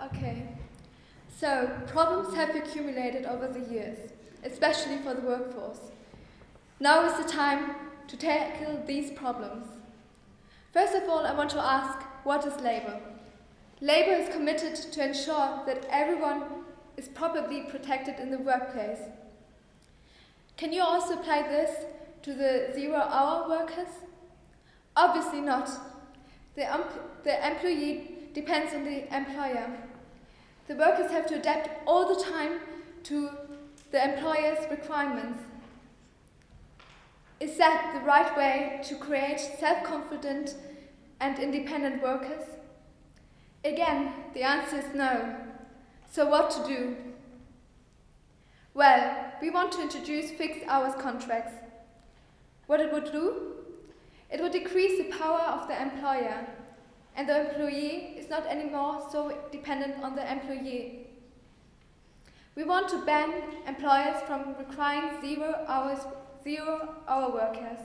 Okay. So, problems have accumulated over the years, especially for the workforce. Now is the time to tackle these problems. First of all, I want to ask, what is labor? Labor is committed to ensure that everyone is properly protected in the workplace. Can you also apply this to the zero-hour workers? Obviously not. The employee depends on the employer. The workers have to adapt all the time to the employer's requirements. Is that the right way to create self-confident and independent workers? Again, the answer is no. So what to do? Well, we want to introduce fixed hours contracts. What it would do? It would decrease the power of the employer, and the employee is not anymore so dependent on the employee. We want to ban employers from requiring zero-hour workers.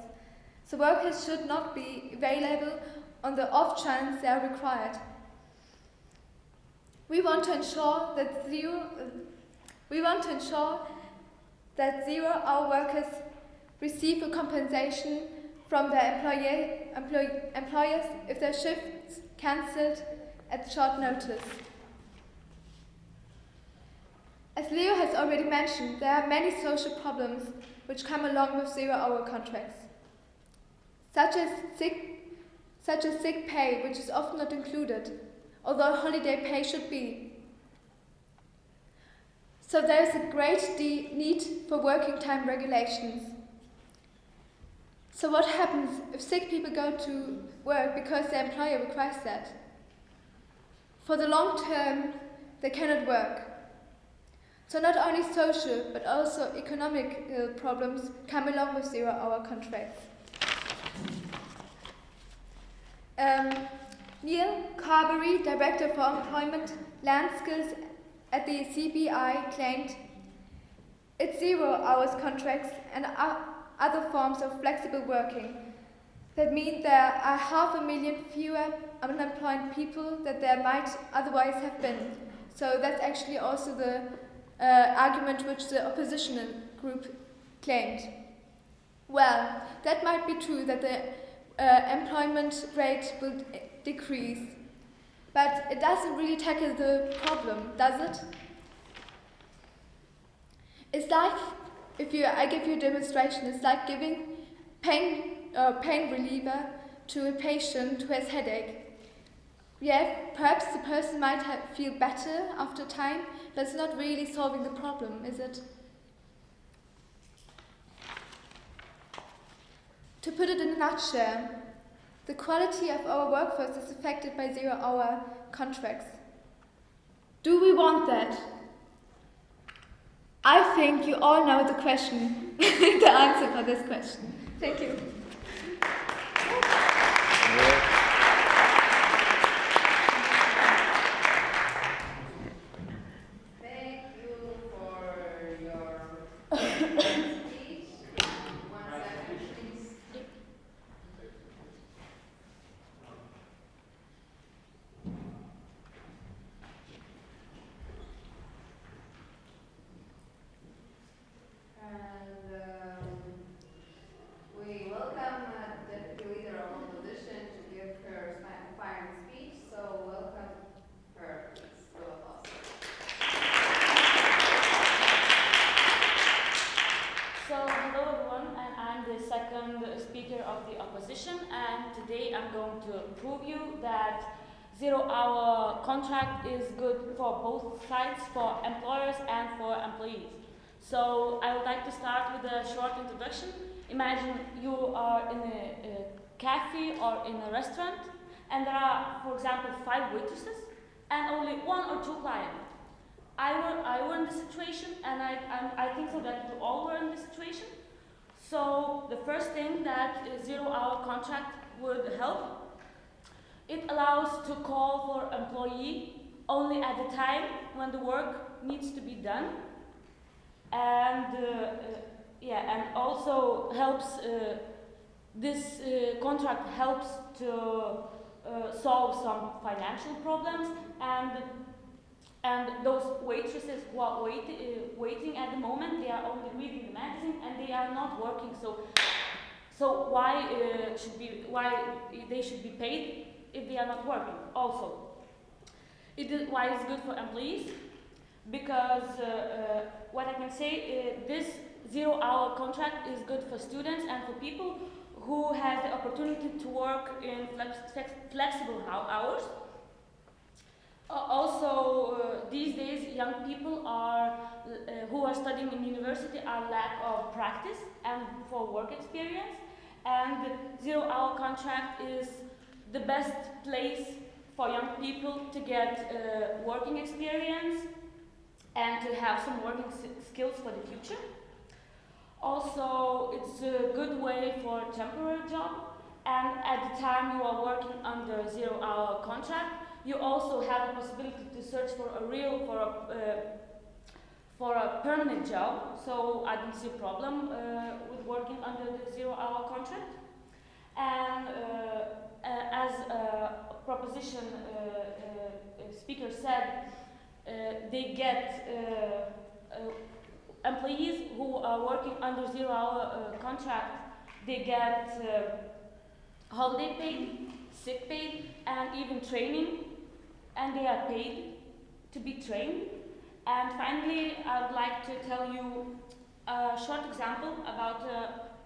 So workers should not be available on the off chance they are required. We want to ensure that zero-hour workers receive a compensation from their employers if their shifts cancelled at short notice. As Leo has already mentioned, there are many social problems which come along with zero-hour contracts, such as sick pay, which is often not included, although holiday pay should be. So there is a great need for working time regulations. So what happens if sick people go to work because their employer requires that? For the long term, they cannot work. So not only social, but also economic problems come along with zero-hour contracts. Neil Carberry, Director for Employment Land Skills at the CBI, claimed, "It's zero-hours contracts and other forms of flexible working that mean there are 500,000 fewer unemployed people than there might otherwise have been." So that's actually also the argument which the opposition group claimed. Well, that might be true that the employment rate will decrease, but it doesn't really tackle the problem, does it? It's like, I give you a demonstration, it's like giving pain reliever to a patient who has headache. Yeah, perhaps the person might feel better after time, but it's not really solving the problem, is it? To put it in a nutshell, the quality of our workforce is affected by zero-hour contracts. Do we want that? I think you all know the question, the answer for this question. Thank you. And today I'm going to prove you that zero-hour contract is good for both sides, for employers and for employees. So I would like to start with a short introduction. Imagine you are in a cafe or in a restaurant, and there are, for example, 5 waitresses and only 1 or 2 clients. I were in this situation, and I think so that you all were in this situation. So the first thing that a zero-hour contract would help, it allows to call for employee only at the time when the work needs to be done, and and also helps. This contract helps to solve some financial problems, and And those waitresses who are waiting at the moment, they are only reading the magazine and they are not working. So why they should be paid if they are not working? Also, why it's good for employees? Because what I can say, this 0-hour contract is good for students and for people who have the opportunity to work in flexible hours. Also, these days, young people who are studying in university are lack of practice and for work experience. And 0-hour contract is the best place for young people to get working experience and to have some working skills for the future. Also, it's a good way for a temporary job, and at the time you are working under a 0-hour contract, you also have the possibility to search for a permanent job. So I don't see a problem with working under the 0-hour contract. And as a proposition speaker said, they get employees who are working under 0-hour contract, they get holiday pay, sick pay, and even training, and they are paid to be trained. And finally, I would like to tell you a short example about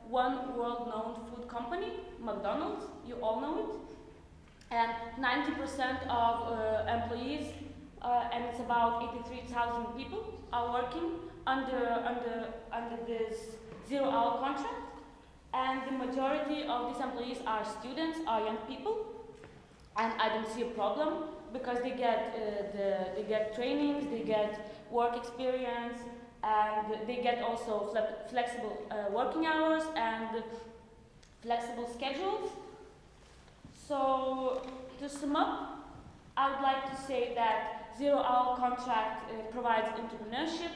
one world-known food company, McDonald's. You all know it. And 90% of employees, and it's about 83,000 people, are working under this 0-hour contract. And the majority of these employees are students, are young people. And I don't see a problem because they get trainings, they get work experience, and they get also flexible working hours and flexible schedules. So to sum up, I would like to say that 0-hour contract provides entrepreneurship.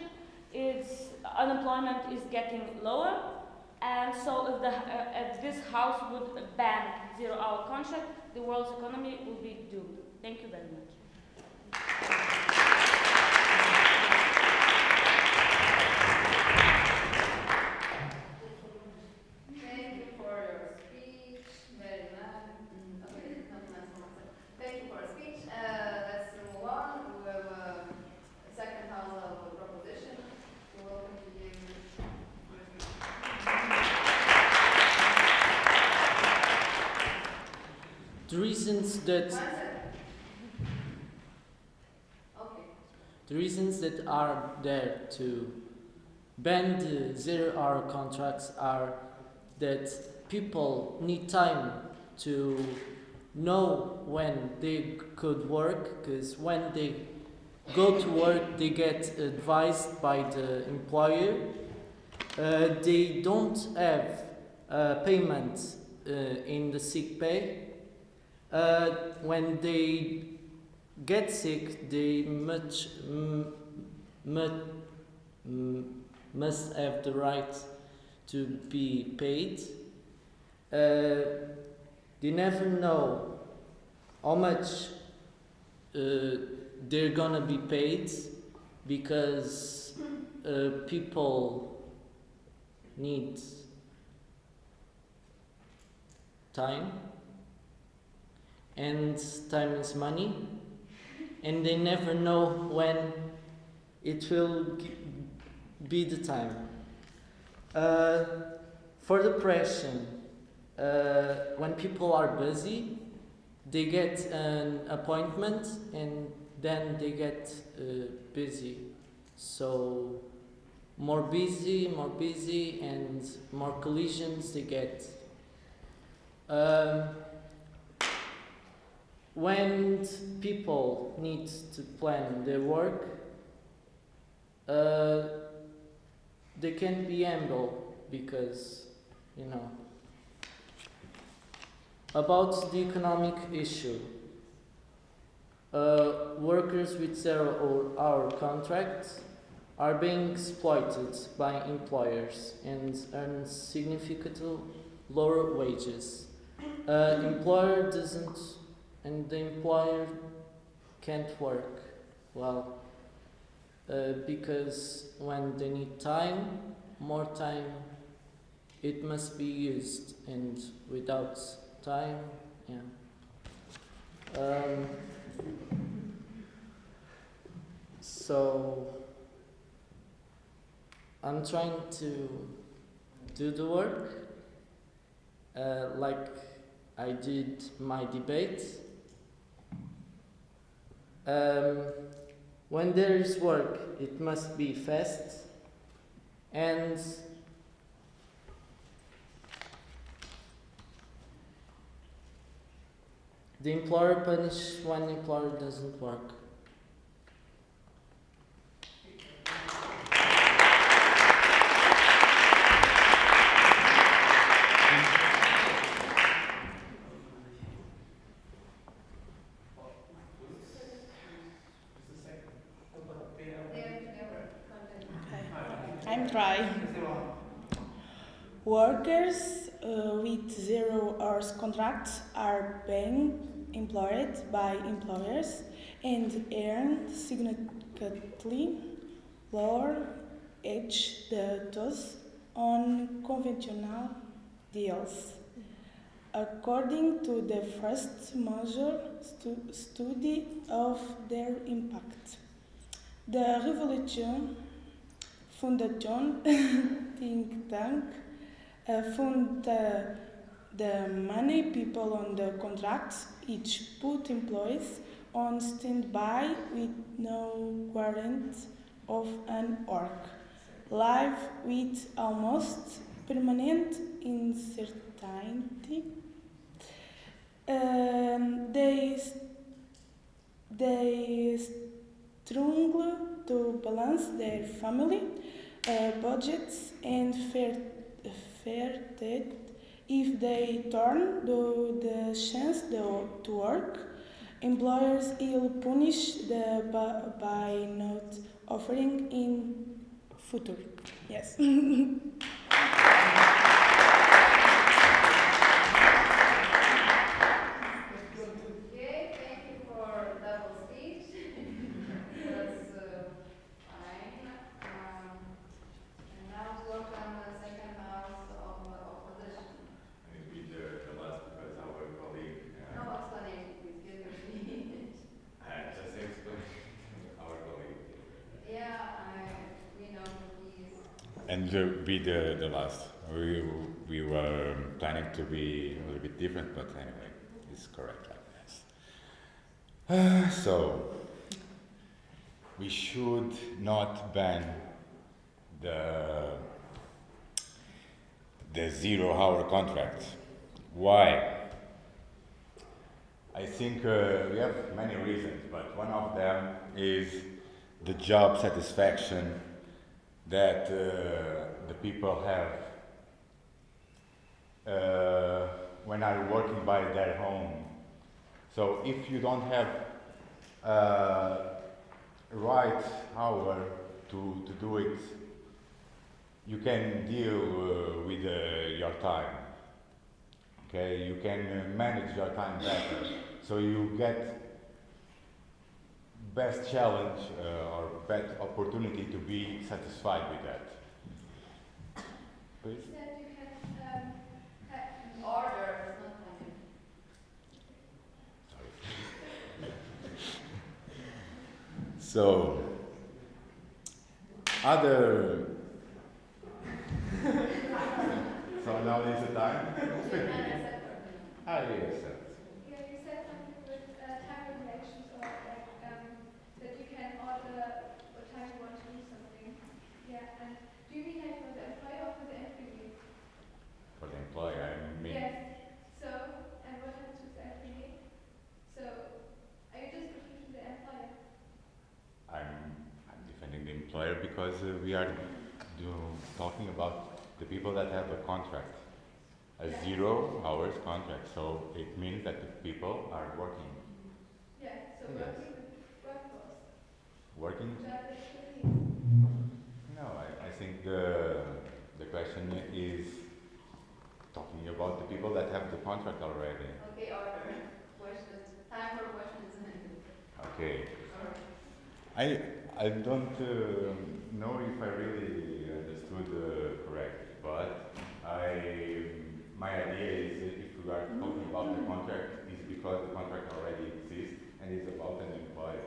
Unemployment is getting lower, and so if this house would ban 0-hour contract, the world's economy will be doomed. Thank you very much. Thank you for your speech. Very nice. Okay, not nice. Thank you for your speech. Let's move on. We have a second house of proposition. You're welcome to give The reasons that are there to ban the 0-hour contracts are that people need time to know when they could work, because when they go to work they get advised by the employer. They don't have payment in the sick pay. When they get sick, they must have the right to be paid. They never know how much they're gonna be paid, because people need time, and time is money, and they never know when it will be the time. For depression, when people are busy, they get an appointment and then they get busy. So more busy, and more collisions they get. When people need to plan their work, they can't be able because, About the economic issue, workers with 0-hour contracts are being exploited by employers and earn significantly lower wages. And the employer can't work. Well, because when they need time, more time, it must be used, and without time, yeah. So I'm trying to do the work like I did my debate. When there is work, it must be fast, and the employer punishes when the employer doesn't work. I'm trying. Workers with 0 hours contracts are being employed by employers and earn significantly lower wage than those on conventional deals. According to the first major study of their impact, the Revolution Foundation think tank found the many people on the contracts each put employees on standby with no guarantee of an work life with almost permanent uncertainty. They struggle to balance their family budgets and fair trade. If they turn the chance to work, employers will punish by not offering in future. Yes. Okay, thank you for double speech. That's fine. And now we welcome the second house of opposition. Maybe the last because our colleague. No explanation, please give your speech. Just explain our colleague. Yeah, we know who he is. And be the last. We were planning to be a little bit different, but anyway, it's correct like this. So we should not ban the 0-hour contract. Why? I think we have many reasons, but one of them is the job satisfaction that the people have when are working by their home. So if you don't have right hour to do it, you can deal with your time. Okay, you can manage your time better. So you get best challenge or best opportunity to be satisfied with that. Please. That you can have an order, it's not like So, other. So now is the time. Ah, yes. Yeah, you said something with time regulations or like that you can order what time you want to do something. Yeah, and do you mean like for the employer or for the employee? For the employer, I mean. Yes. So, and what happens with the employee? So, are you just looking to the employer? I'm defending the employer because we are talking about the people that have a contract, a 0 hours contract. So it means that the people are working. Yeah, so Yes. working with workforce. Working? Which are the employees. No, I think the question is talking about the people that have the contract already. Okay, order. Questions. Time for questions. Okay. Sorry. I don't know if I really understood correctly, but my idea is that if we are talking about the contract, is because the contract already exists and is about an employer.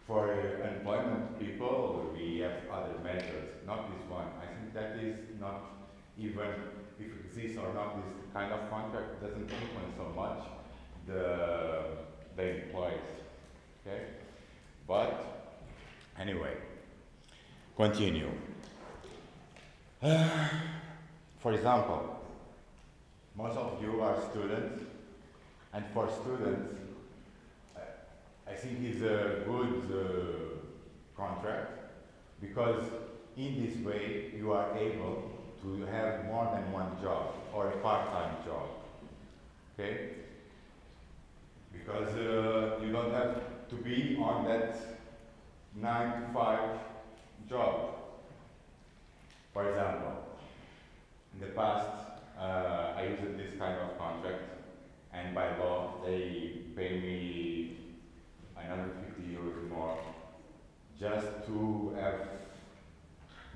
For unemployment people, we have other measures, not this one. I think that is not even if it exists or not. This kind of contract doesn't influence so much the employees. Okay, but anyway, continue. For example, most of you are students, and for students, I think it's a good contract because in this way you are able to have more than one job or a part-time job. Okay? Because you don't have to be on that 9 to 5 job. For example, in the past I used this kind of contract, and by law they pay me 150 euros more just to have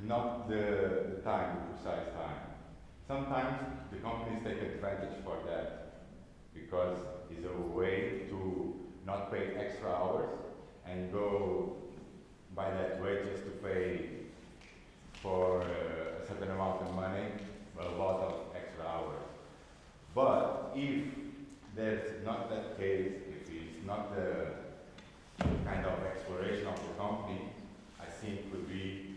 not the time, the precise time. Sometimes the companies take advantage for that because it's a way to not pay extra hours and go by that way just to pay for a certain amount of money, but a lot of extra hours. But if there's not that case, if it's not the kind of exploration of the company, I think would be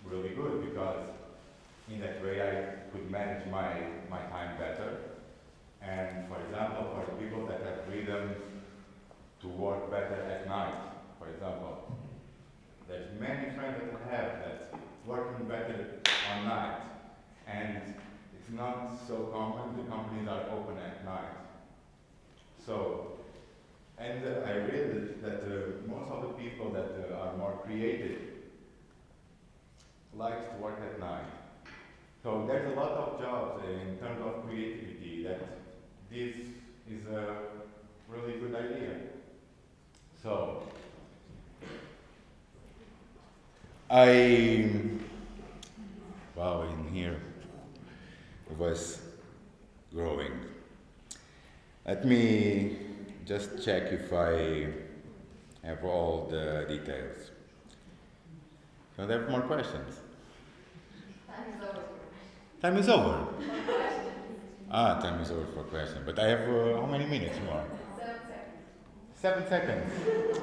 really good because in that way I could manage my time better. And for example, for the people that have freedom to work better at night, for example, there's many friends that I have that working better on night, and it's not so common. The companies are open at night. So, and I read that most of the people that are more creative likes to work at night. So there's a lot of jobs in terms of creativity that this is a really good idea. So, in here it was growing. Let me just check if I have all the details. Don't have more questions? Time is over. Time is over. Time is over for questions. But I have how many minutes more? 7 7 seconds. 7 seconds.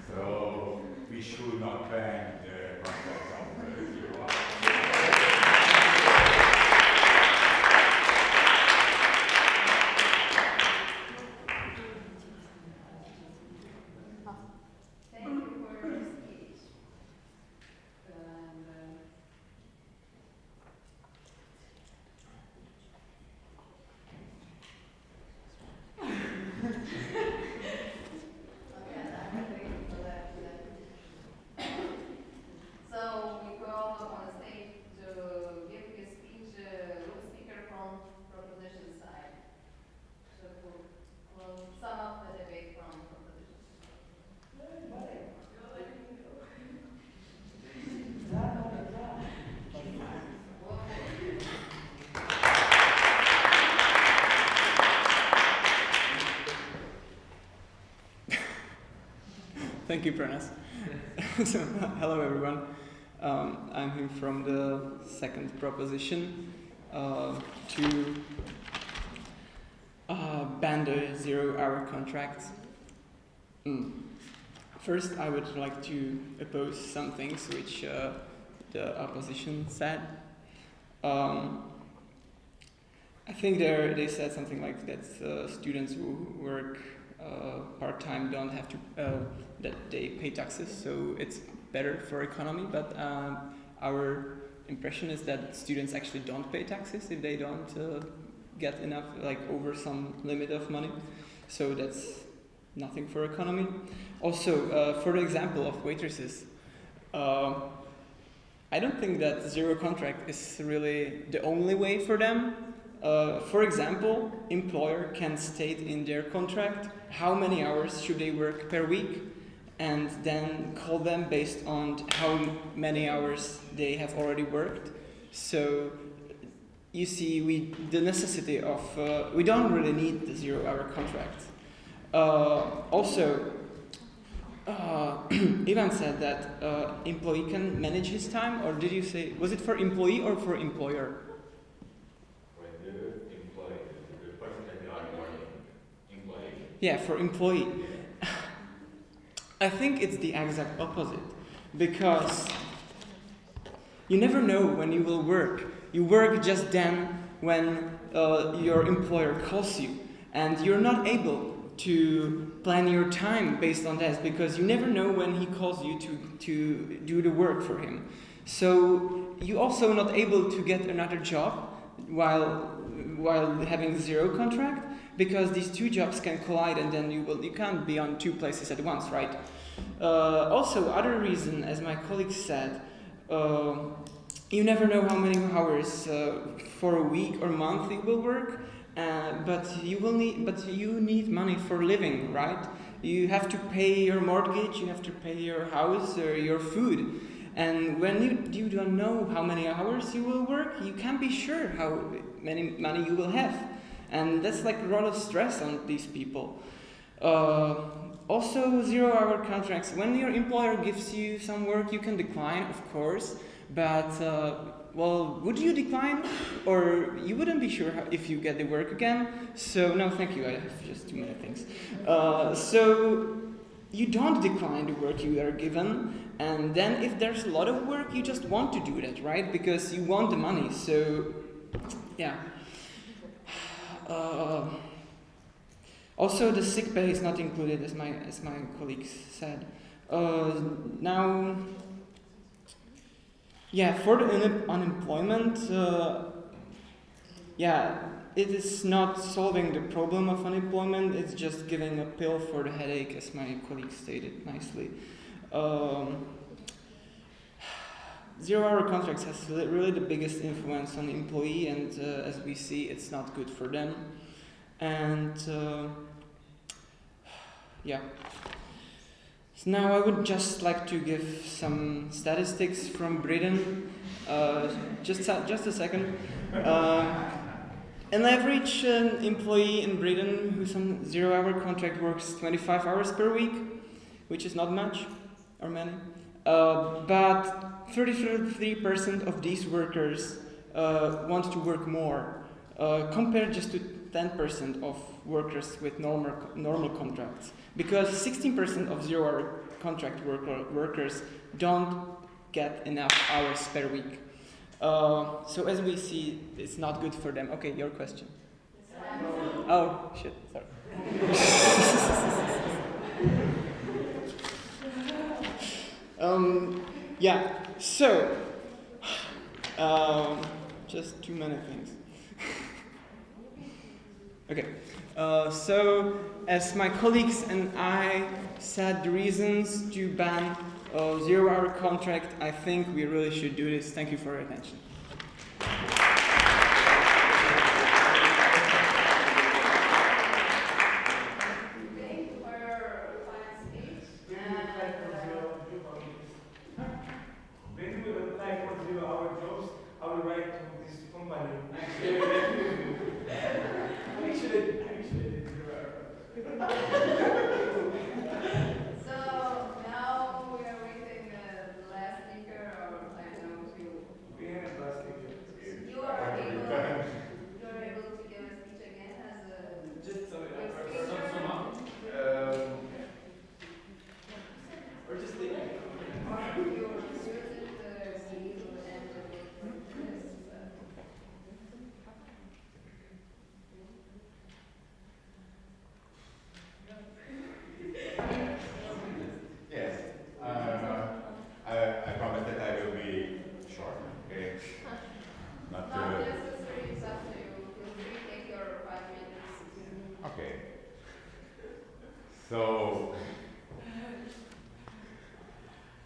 So we should not ban the contract of 0 hours. Thank you for your speech. And, okay, I'm waiting for that. So we call on the stage to give his speech with speaker from proposition side. So we'll sum up the debate from proposition. Thank you, Pranav. So, hello everyone. I'm here from the second proposition to ban the 0-hour contracts. First, I would like to oppose some things which the opposition said. I think they said something like that students who work part-time don't have to, that they pay taxes, so it's better for economy, but our impression is that students actually don't pay taxes if they don't get enough, like over some limit of money, so that's nothing for economy. Also, for the example of waitresses, I don't think that 0 contract is really the only way for them. For example, employer can state in their contract how many hours should they work per week, and then call them based on how many hours they have already worked. So you see, the necessity of we don't really need the 0-hour contract. Also, Ivan said that employee can manage his time, or did you say, was it for employee or for employer? For the employee, the person that you are working, employee. Yeah, for employee. I think it's the exact opposite, because you never know when you will work. You work just then when your employer calls you, and you're not able to plan your time based on that, because you never know when he calls you to do the work for him. So you also not able to get another job while having 0 contract, because these 2 jobs can collide, and then you can't be on 2 places at once, right? Also, other reason, as my colleague said, you never know how many hours for a week or month you will work, but you need money for living, right? You have to pay your mortgage, you have to pay your house or your food, and when you don't know how many hours you will work, you can't be sure how many money you will have, and that's like a lot of stress on these people. Also, 0-hour contracts. When your employer gives you some work, you can decline, of course. But, well, would you decline? Or you wouldn't be sure if you get the work again. So, no, thank you, I have just too many things. So, you don't decline the work you are given. And then if there's a lot of work, you just want to do that, right? Because you want the money. So, yeah. Also, the sick pay is not included, as my colleagues said. Now, yeah, for the unemployment, yeah, it is not solving the problem of unemployment. It's just giving a pill for the headache, as my colleague stated nicely. 0-hour contracts has really the biggest influence on the employee, and as we see, it's not good for them. And yeah. So now I would just like to give some statistics from Britain. Just a second. An average employee in Britain who's on 0-hour contract works 25 hours per week, which is not much or many. But 33% of these workers want to work more, compared just to 10% of workers with normal contracts, because 16% of 0-hour contract workers don't get enough hours per week. So as we see, it's not good for them. Okay, your question. Oh, shit, sorry. Yeah, so, just too many things. Okay, so as my colleagues and I said the reasons to ban 0-hour contract, I think we really should do this. Thank you for your attention. Thank you for your fine speech. When we apply for 0-hour jobs, I will write to this company. Actually, So now we are waiting the last speaker, or I don't know if you. we have last speaker. You are able to give a speech again as a. Just so speaker? or just take it. Or you use it and Yes. I promise that I will be short. Okay. Not not necessary, it's up to you. Feel free to take your 5 minutes. Okay. So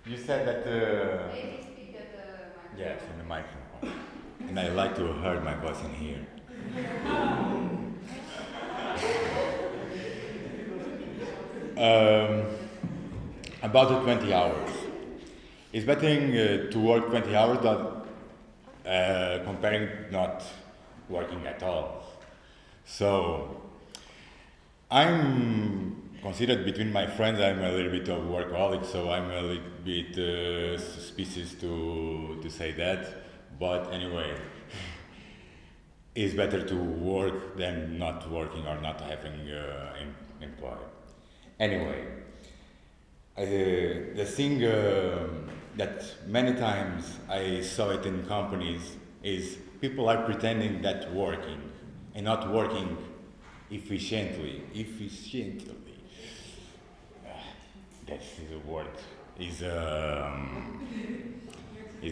you said that. Maybe speak at the microphone. Yes, in the microphone. And I like to hear my voice in here. about the 20 hours. It's better to work 20 hours than comparing not working at all. So I'm considered between my friends, I'm a little bit of workaholic, so I'm a little bit suspicious to say that. But anyway, it's better to work than not working or not having employed. Anyway, the thing that many times I saw it in companies is people are pretending that working and not working efficiently. That's the word. Is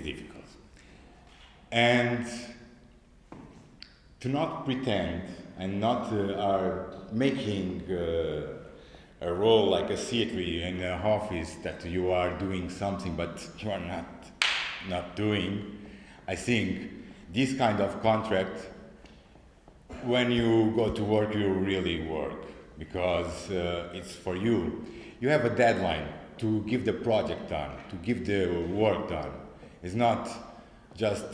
difficult. And to not pretend and not are making a role like a secretary in an office that you are doing something but you are not doing. I think this kind of contract, when you go to work, you really work because it's for you. You have a deadline to give the project done, to give the work done. It's not just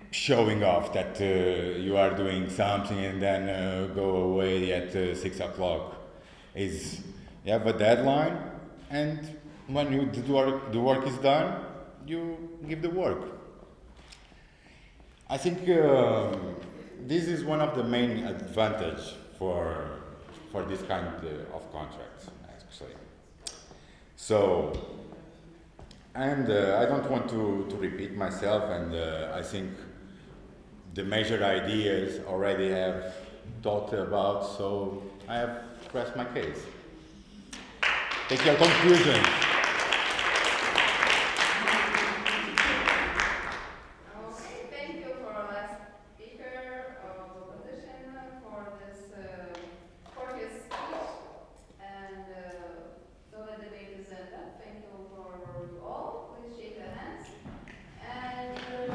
showing off that you are doing something and then go away at 6 o'clock. You have a deadline, and when the work is done, you give the work. I think this is one of the main advantages for this kind of contracts, actually. So, and I don't want to repeat myself, and I think the major ideas already have talked about, so I have pressed my case. Take your conclusion. Okay, thank you for our last speaker of opposition for this for his speech. And so the debate is ended. Thank you for you all. Please shake your hands. And I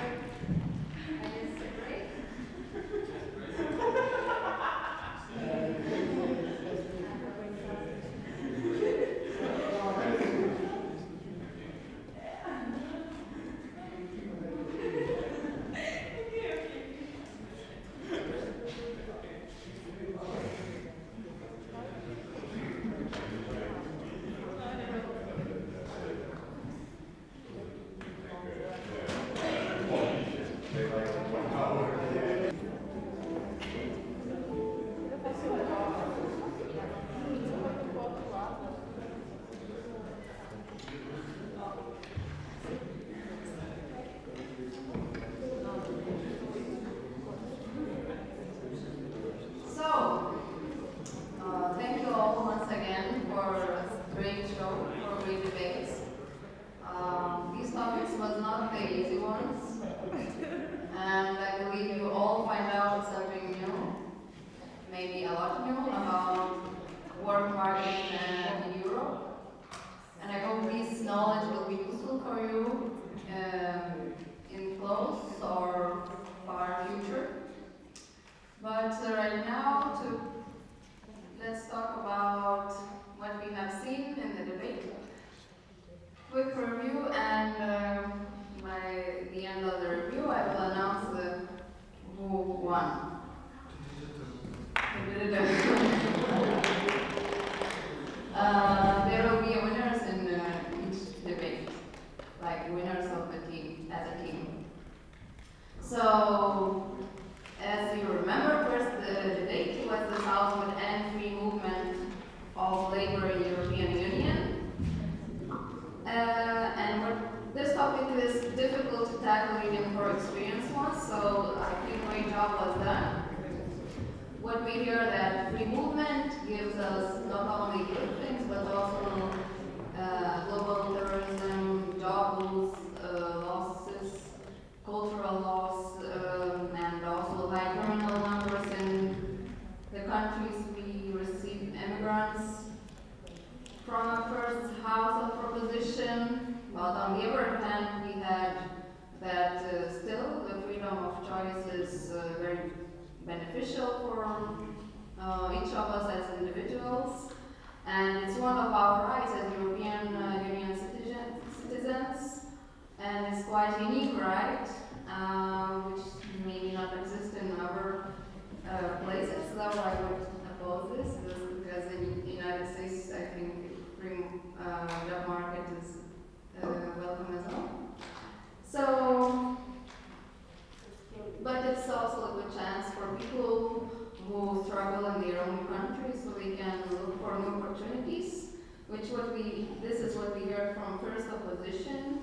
guess a break. So, thank you all once again for a great show, for great debates. These topics was not the easy ones, and I believe you all find out something new, maybe a lot new about work market in Europe. And I hope this knowledge will be useful for you in close or far future. But right now, let's talk about what we have seen in the debate. Quick review, and by the end of the review, I will announce who won. There will be winners in each debate, like winners of the team, as a team. So, as you remember, first debate was the South would end free movement of labor in European Union. This topic is difficult to tackle even for experienced ones, so I think a great job was done. What we hear that free movement gives us not only good things, but also global terrorism, job losses, cultural loss, and also high criminal numbers in the countries we receive immigrants. From a first house of proposition, but on the other hand, we had that still the freedom of choice is very beneficial for each of us as individuals. And it's one of our rights as European Union citizens, and it's quite a unique right, which maybe not exist in other places. Though I would oppose this, because in the United States, I think free job market is welcome as well. So, but it's also a good chance for people who struggle in their own country, so they can look for new opportunities. This is what we heard from first opposition.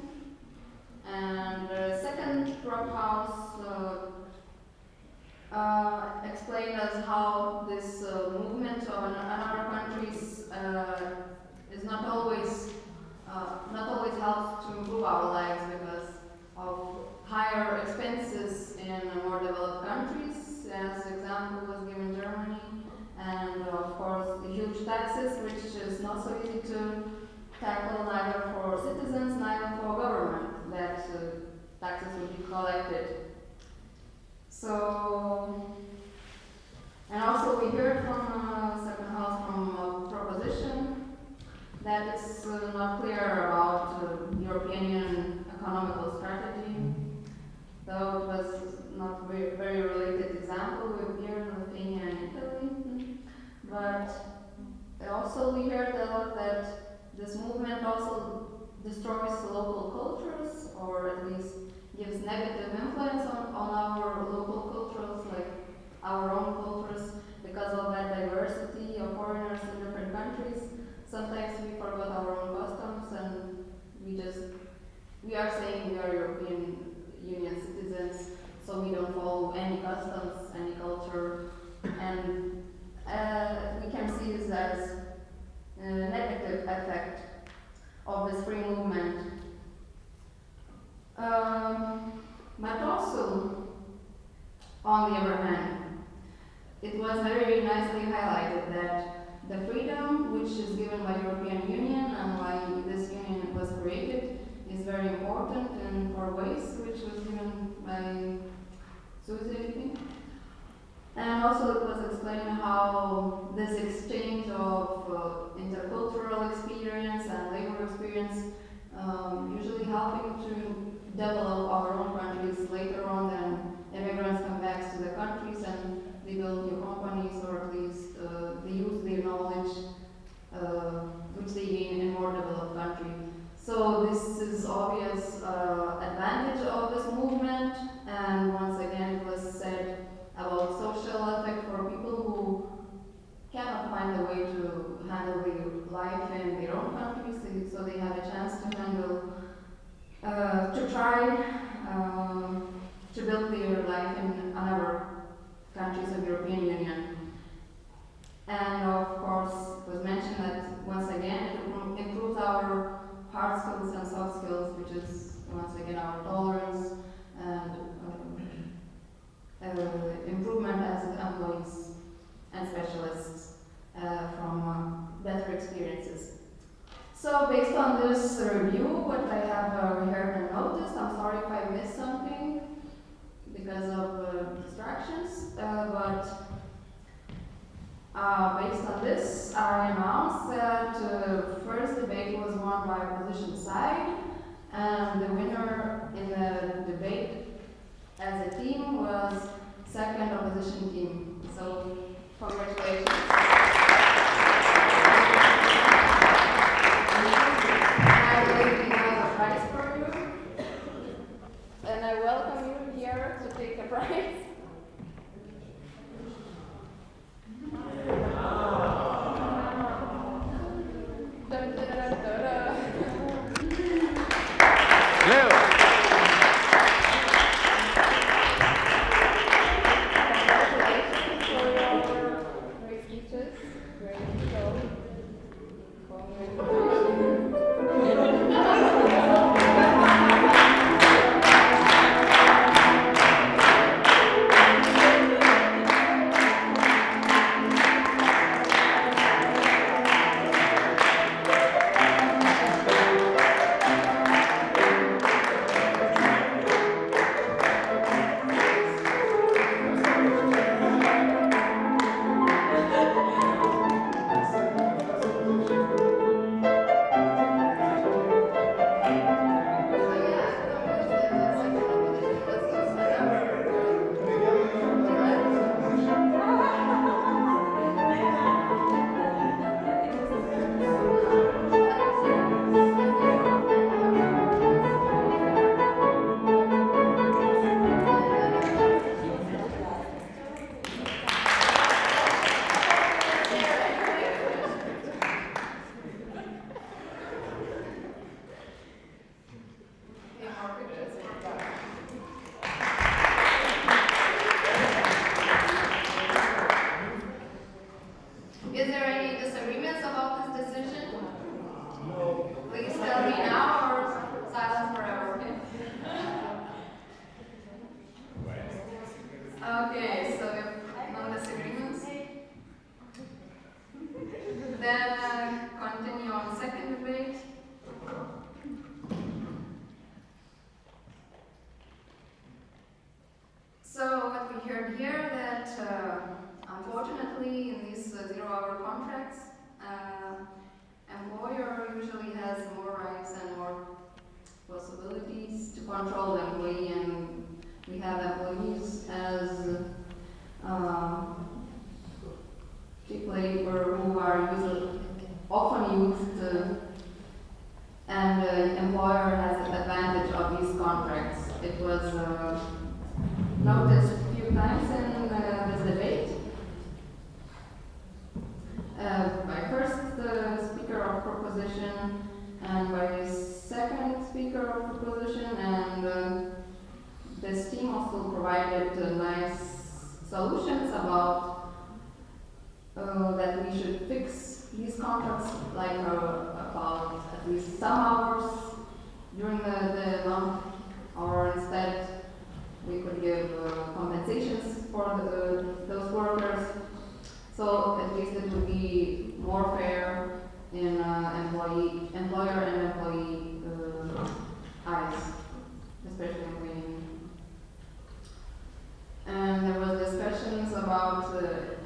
And second prop house explained us how this movement of other countries is not always helps to improve our lives because of higher expenses in more developed countries. As example was given Germany, and of course the huge taxes, which is not so easy to tackle neither for citizens, neither for government, that taxes would be collected. So, and also we heard from second house from proposition that it's not clear about European Union economical strategy, though it was not very related example with here in Lithuania and Italy. But also we heard a lot that this movement also destroys local cultures, or at least gives negative influence on our local cultures, like our own cultures, because of that diversity of foreigners in different countries. Sometimes we forget our own customs, and we are saying we are European Union citizens, so we don't follow any customs, any culture, and we can see this as a negative effect of this free movement. But also, on the other hand, it was very nicely highlighted that the freedom which is given by European Union and why this union was created is very important in 4 ways, which was given by Susie, I think. And also it was explained how this exchange of intercultural experience and labor experience usually helping to develop our own countries later on, then immigrants come back to the countries and they build new companies, or at least they use their knowledge which they gain in more developed country. So this is obvious advantage of this movement, and once again it was said about social effect for people who cannot find a way to handle their life in their own countries, so they have a chance to handle, to try to build their life in another countries of European Union. And of course, it was mentioned that once again it improves our hard skills and soft skills, which is once again our tolerance and improvement as employees and specialists from better experiences. So based on this review, what I have heard and noticed, I'm sorry if I missed something because of distractions, but based on this, I announced that first debate was won by opposition side, and the winner in the debate as a team was second opposition team. So congratulations. I believe we have a prize for you, and I welcome you here to take a prize. Dun, dun, dun, dun, dun. Leo. Congratulations for your great speeches. Great show. control the employee, and we have employees as cheap labor who are often used, and the employer has an advantage of these contracts. It was noticed a few times in this debate. By first speaker of proposition and by second speaker of proposition, and this team also provided nice solutions about that we should fix these contracts, like about at least some hours during the month, or instead we could give compensations for those workers. So at least it would be more fair in employer and employee eyes, especially when. And there was discussions about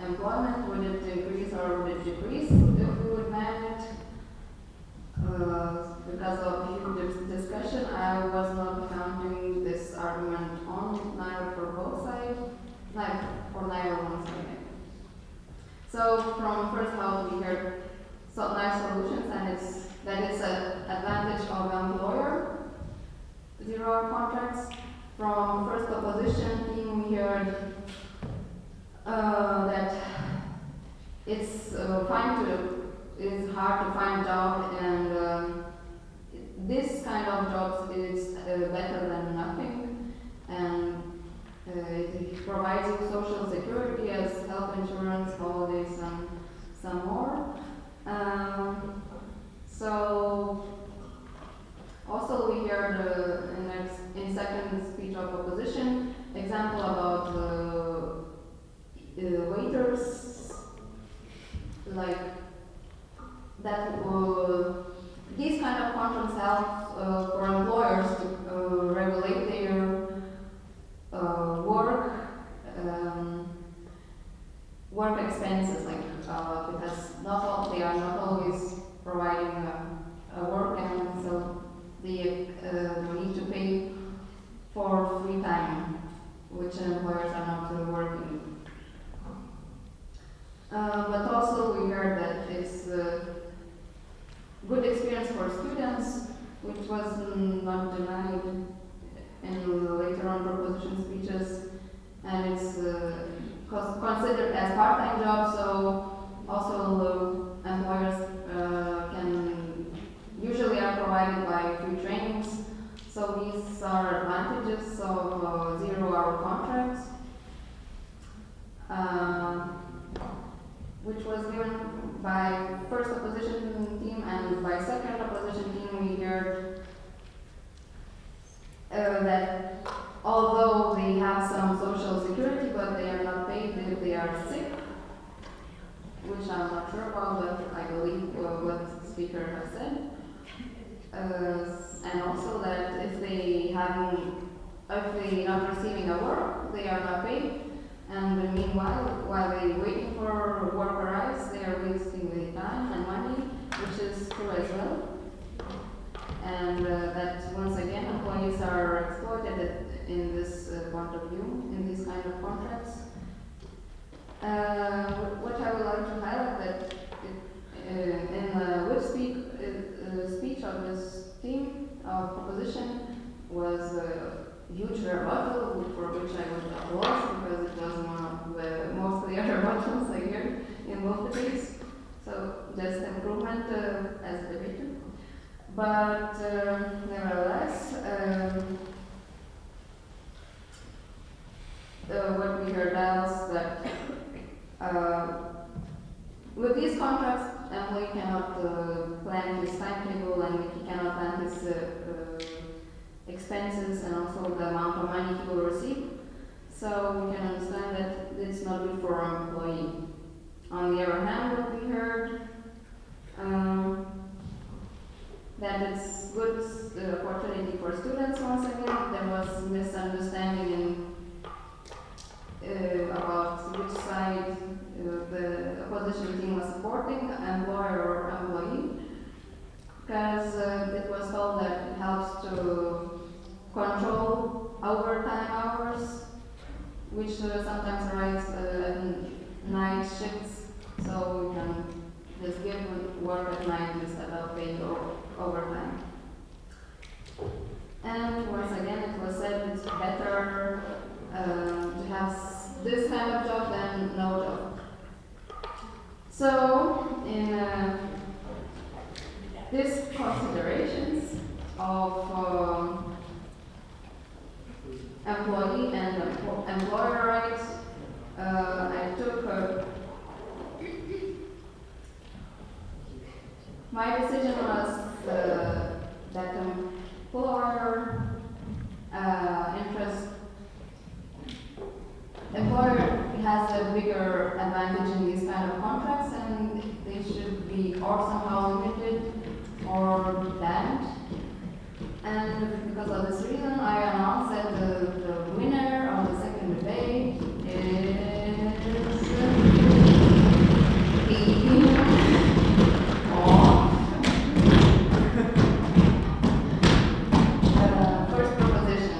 employment, would it increase or would it decrease if we would manage. Because of huge discussion, I was not counting this argument on neither for both sides, for neither one side. So from first house we heard nice solutions, and it's an advantage of employer 0 hour contracts. From first opposition team we heard that it's it's hard to find a job, and this kind of jobs is better than nothing, and it provides you social security as health insurance, holidays, and some more. So also we heard in second speech of opposition example about waiters, like that. These kind of contracts help for employers to regulate their work expenses, because they are not always providing work, and so they need to pay for free time, which employers are not working. But also we heard that it's a good experience for students, which was not denied in later on proposition speeches, and it's considered as part-time job, so also employers usually are provided by free trainings. So these are advantages of 0 hour contracts, which was given by first opposition team, and by second opposition team we heard that although they have some social security, but they are not paid if they are sick, which I'm not sure about, but I believe what the speaker has said. And also that if they not receiving a work, they are not paid, and meanwhile, while they waiting for work arrives, they are wasting their time and money, which is true as well. And that once again employees are exploited in this point of view, in these kind of contracts. What I would like to highlight that in the speech of this team of proposition was a huge rebuttal, for which I would applaud, because it was one of the most clear rebuttals I heard in both debates. So just improvement as a debater. But nevertheless, what we heard else that with these contracts, employee cannot plan his timetable, and he cannot plan his expenses and also the amount of money he will receive. So we can understand that it's not good for our employee. On the other hand, what we heard that it's good opportunity for students. Once again, there was misunderstanding about which side the opposition team was supporting, employer or employee, because it was told that it helps to control sometimes arrives night shifts, so we can just give work at night instead of paying overtime. And once again, it was said it's better to have this kind of job than no job. So, in these considerations of employee and employer rights, I took my decision was that employer employer has a bigger advantage in these kind of contracts, and they should be or somehow limited or banned. And because of this reason, I announced that the winner of the second debate is the first proposition.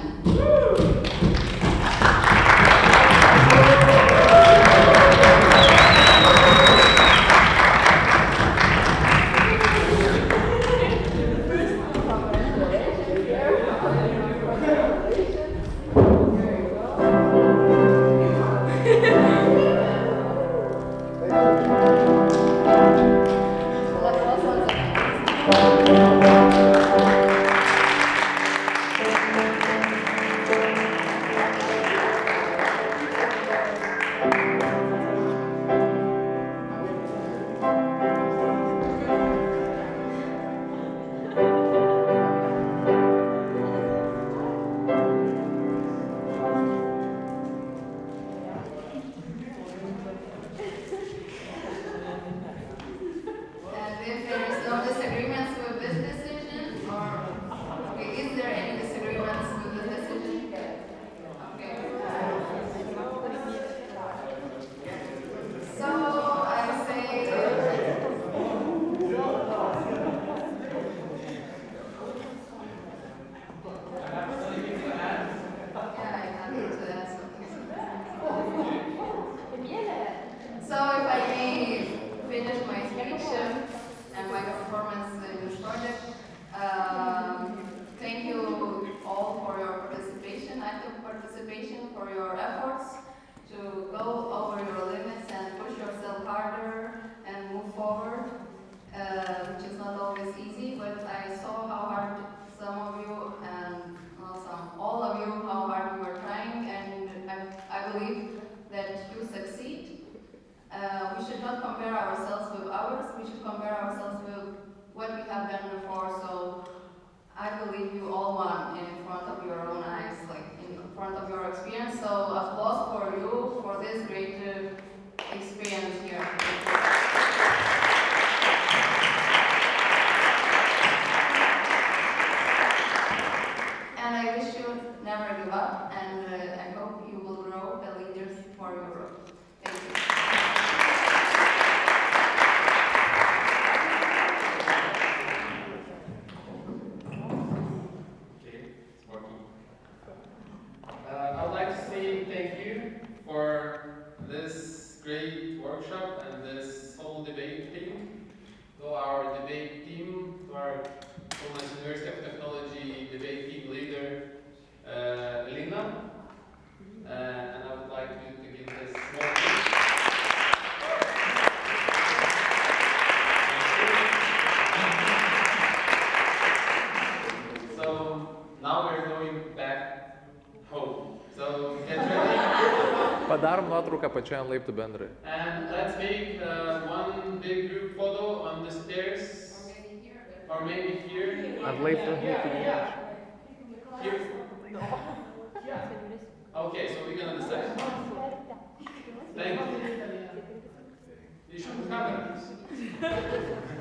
For your efforts to go over your limits and push yourself harder and move forward, which is not always easy, but I saw how hard some of you and all of you, how hard you were trying, and I believe that you succeed. We should not compare ourselves with others, we should compare ourselves with what we have done before, so I believe you all won in front of your own eyes, like in front of your experience. So applause for you for this great experience here. And I wish you never give up, and I hope you will grow the leaders for Europe. Thank you. I would like to say thank you for this great workshop and this whole debate thing, to our debate team, to our Kaunas University of Technology debate team leader, Lina, and I would like you to give this small speech. So now we're going back home. So get ready. Padarom nuotrauką pačiam laiptų bendrai. And let's make one big group photo on the stairs. Or maybe here. Ant laiptų. Here. Okay, so we're gonna decide. Thank you. You should cover.